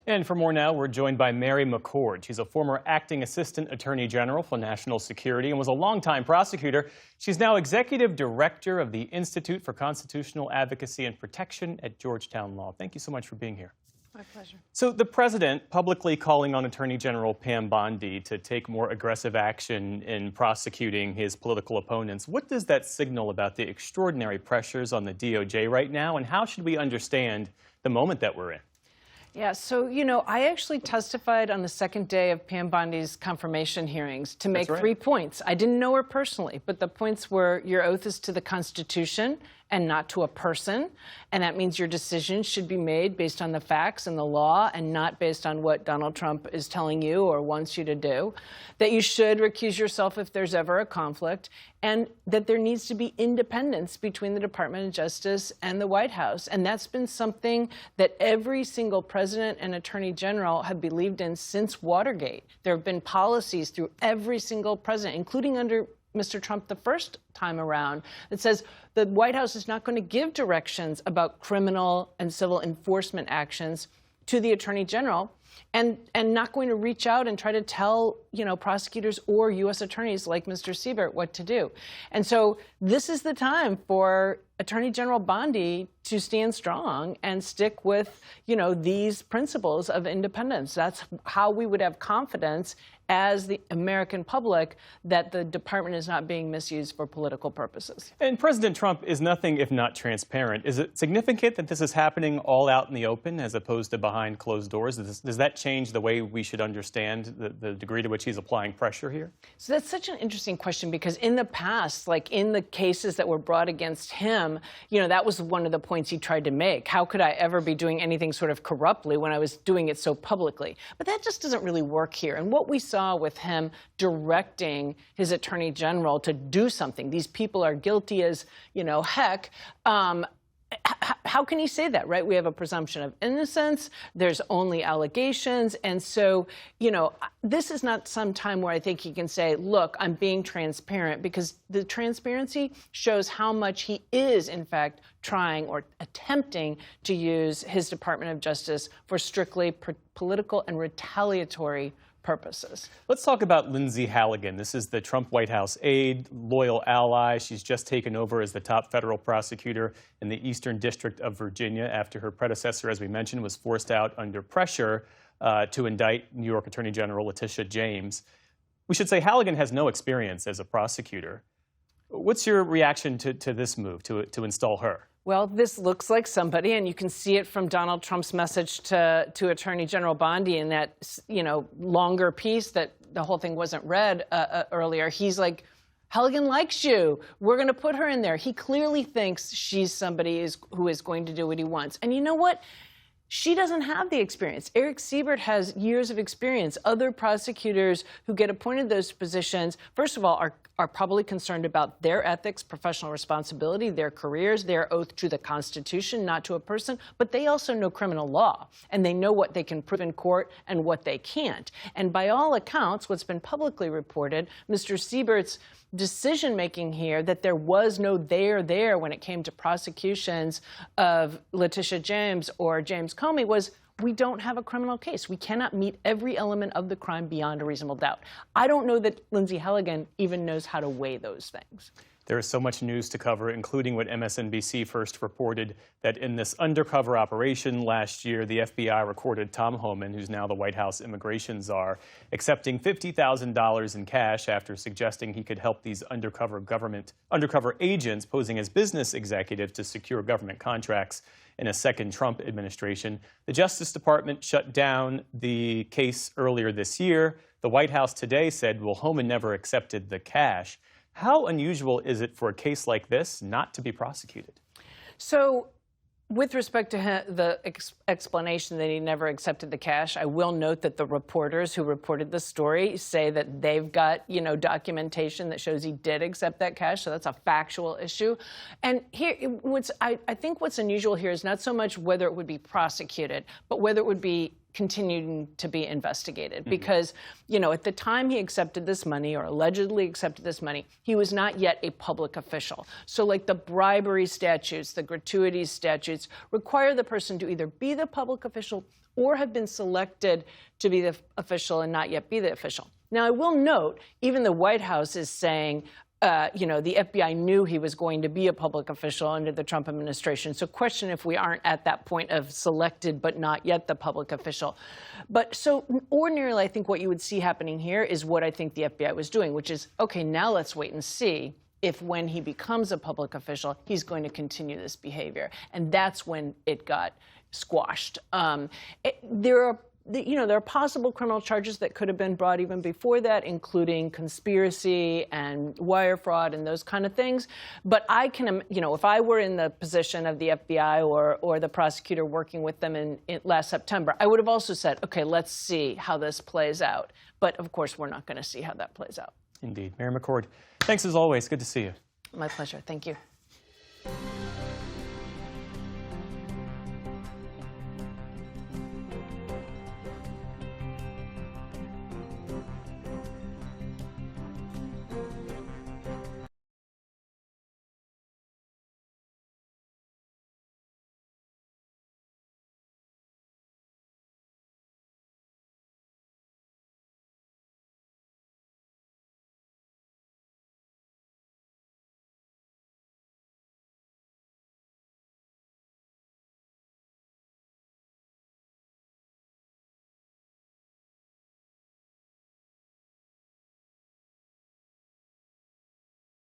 And for more now, we're joined by Mary McCord. She's a former acting assistant attorney general for national security and was a longtime prosecutor. She's now executive director of the Institute for Constitutional Advocacy and Protection at Georgetown Law. Thank you so much for being here. My pleasure. So the president publicly calling on Attorney General Pam Bondi to take more aggressive action in prosecuting his political opponents. What does that signal about the extraordinary pressures on the DOJ right now, and how should we understand the moment that we're in? Yeah, so, I actually testified on the second day of Pam Bondi's confirmation hearings to make 3 points. I didn't know her personally, but the points were your oath is to the Constitution and not to a person, and that means your decision should be made based on the facts and the law and not based on what Donald Trump is telling you or wants you to do, that you should recuse yourself if there's ever a conflict, and that there needs to be independence between the Department of Justice and the White House. And that's been something that every single president and attorney general have believed in since Watergate. There have been policies through every single president, including under Mr. Trump the first time around, that says the White House is not going to give directions about criminal and civil enforcement actions to the attorney general, and not going to reach out and try to tell, prosecutors or U.S. attorneys like Mr. Siebert what to do. And so this is the time for Attorney General Bondi to stand strong and stick with, these principles of independence. That's how we would have confidence as the American public that the department is not being misused for political purposes. And President Trump is nothing if not transparent. Is it significant that this is happening all out in the open as opposed to behind closed doors? Does that change the way we should understand the degree to which he's applying pressure here? So that's such an interesting question, because in the past, like in the cases that were brought against him, that was one of the points he tried to make. How could I ever be doing anything sort of corruptly when I was doing it so publicly? But that just doesn't really work here. And what we saw with him directing his attorney general to do something, these people are guilty as, heck, how can he say that, right? We have a presumption of innocence. There's only allegations. And so, this is not some time where I think he can say, look, I'm being transparent, because the transparency shows how much he is, in fact, trying or attempting to use his Department of Justice for strictly political and retaliatory purposes. Let's talk about Lindsay Halligan. This is the Trump White House aide, loyal ally. She's just taken over as the top federal prosecutor in the Eastern District of Virginia after her predecessor, as we mentioned, was forced out under pressure to indict New York Attorney General Letitia James. We should say Halligan has no experience as a prosecutor. What's your reaction to this move, to install her? Well, this looks like somebody, and you can see it from Donald Trump's message to Attorney General Bondi in that, longer piece that the whole thing wasn't read earlier. He's like, Halligan likes you. We're going to put her in there. He clearly thinks she's somebody who is going to do what he wants. And you know what? She doesn't have the experience. Eric Siebert has years of experience. Other prosecutors who get appointed those positions, first of all, are probably concerned about their ethics, professional responsibility, their careers, their oath to the Constitution, not to a person, but they also know criminal law, and they know what they can prove in court and what they can't. And by all accounts, what's been publicly reported, Mr. Siebert's decision-making here, that there was no there when it came to prosecutions of Letitia James or James Comey, was we don't have a criminal case. We cannot meet every element of the crime beyond a reasonable doubt. I don't know that Lindsay Halligan even knows how to weigh those things. There is so much news to cover, including what MSNBC first reported, that in this undercover operation last year, the FBI recorded Tom Homan, who's now the White House immigration czar, accepting $50,000 in cash after suggesting he could help these undercover agents posing as business executives to secure government contracts in a second Trump administration. The Justice Department shut down the case earlier this year. The White House today said, well, Homan never accepted the cash. How unusual is it for a case like this not to be prosecuted? So, with respect to the explanation that he never accepted the cash, I will note that the reporters who reported the story say that they've got, documentation that shows he did accept that cash. So that's a factual issue. And here, I think what's unusual here is not so much whether it would be prosecuted, but whether it would be continuing to be investigated. Because, at the time he accepted this money, or allegedly accepted this money, he was not yet a public official. So like the bribery statutes, the gratuities statutes require the person to either be the public official or have been selected to be the official and not yet be the official. Now, I will note, even the White House is saying, the FBI knew he was going to be a public official under the Trump administration. So question if we aren't at that point of selected but not yet the public official. But so ordinarily, I think what you would see happening here is what I think the FBI was doing, which is, OK, now let's wait and see if when he becomes a public official, he's going to continue this behavior. And that's when it got squashed. There are possible criminal charges that could have been brought even before that, including conspiracy and wire fraud and those kind of things. But I can, if I were in the position of the FBI or the prosecutor working with them in last September, I would have also said, OK, let's see how this plays out. But of course, we're not going to see how that plays out. Indeed. Mary McCord, thanks as always. Good to see you. My pleasure. Thank you.